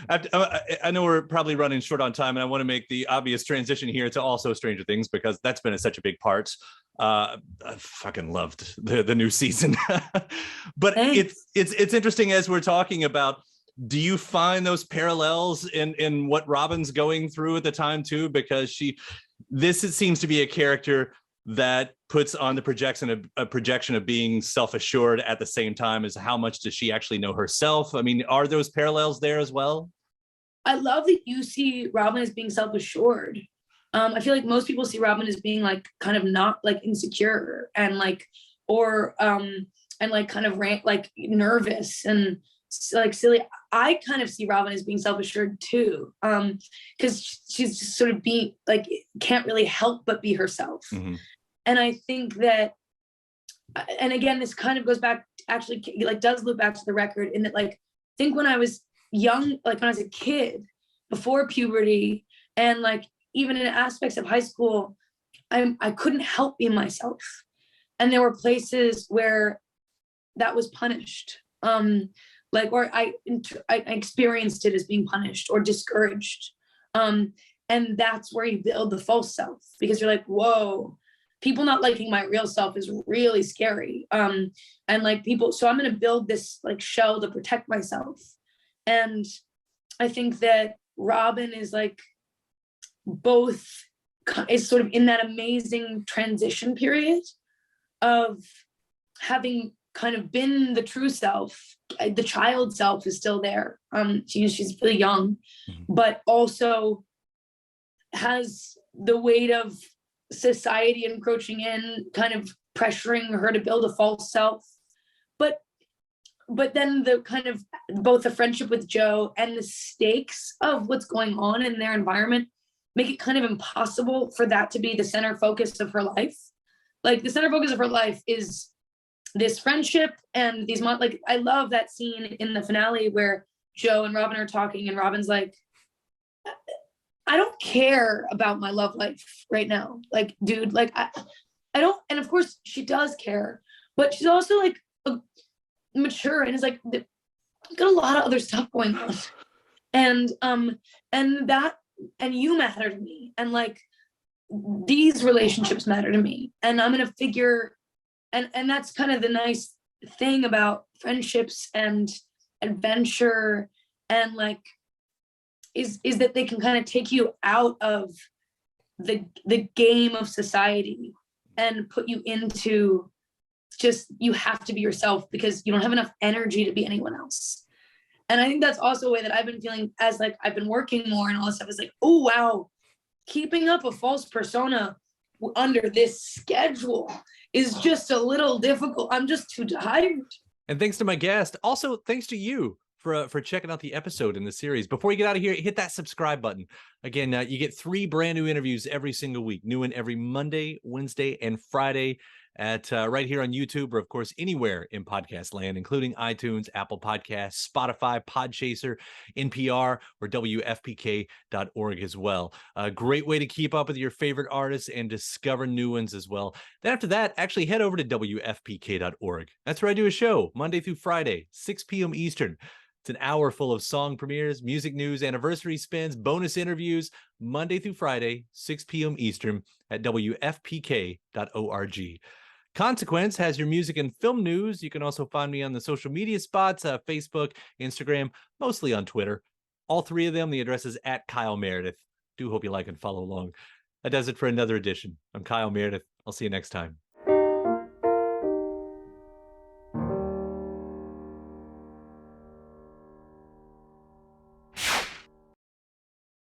I know we're probably running short on time, and I want to make the obvious transition here to also Stranger Things, because that's been such a big part. I fucking loved the new season. But it's interesting as we're talking about, do you find those parallels in what Robin's going through at the time too? Because it seems to be a character that puts on the projection of being self-assured at the same time as how much does she actually know herself? I mean, are those parallels there as well? I love that you see Robin as being self-assured. I feel like most people see Robin as being like kind of not like insecure and like, or and like kind of like nervous and like silly. I kind of see Robin as being self-assured too, because she's just sort of being like, can't really help but be herself. Mm-hmm. And I think that, and again, this kind of goes back, actually like does loop back to the record, in that like, I think when I was young, like when I was a kid before puberty, and like even in aspects of high school, I couldn't help being myself. And there were places where that was punished. Like, or I experienced it as being punished or discouraged. And that's where you build the false self, because you're like, whoa, people not liking my real self is really scary. And like people, so I'm going to build this like shell to protect myself. And I think that Robin is like both, is sort of in that amazing transition period of having kind of been the true self. The child self is still there. She's really young, but also has the weight of society encroaching in, kind of pressuring her to build a false self. But then the kind of both the friendship with Joe and the stakes of what's going on in their environment make it kind of impossible for that to be the center focus of her life. Like the center focus of her life is this friendship and these like, I love that scene in the finale where Joe and Robin are talking and Robin's like, I don't care about my love life right now. Like, dude, like I don't, and of course she does care, but she's also like mature and is like, got a lot of other stuff going on. And you matter to me. And like, these relationships matter to me. And I'm going to figure, and that's kind of the nice thing about friendships and adventure and like, is that they can kind of take you out of the game of society and put you into just, you have to be yourself because you don't have enough energy to be anyone else. And I think that's also a way that I've been feeling as like I've been working more and all this stuff is like, oh wow, keeping up a false persona under this schedule is just a little difficult. I'm just too tired. And thanks to my guest. Also, thanks to you for checking out the episode in the series. Before you get out of here, hit that subscribe button. Again, you get 3 brand new interviews every single week. New one every Monday, Wednesday, and Friday at right here on YouTube, or of course anywhere in podcast land, including iTunes, Apple Podcasts, Spotify, Podchaser, NPR, or WFPK.org as well. A great way to keep up with your favorite artists and discover new ones as well. Then after that, actually head over to WFPK.org. That's where I do a show Monday through Friday, 6 p.m. Eastern. It's an hour full of song premieres, music news, anniversary spins, bonus interviews, Monday through Friday, 6 p.m. Eastern at WFPK.org. Consequence has your music and film news. You can also find me on the social media spots, Facebook, Instagram, mostly on Twitter. All 3 of them, the address is at Kyle Meredith. Do hope you like and follow along. That does it for another edition. I'm Kyle Meredith. I'll see you next time.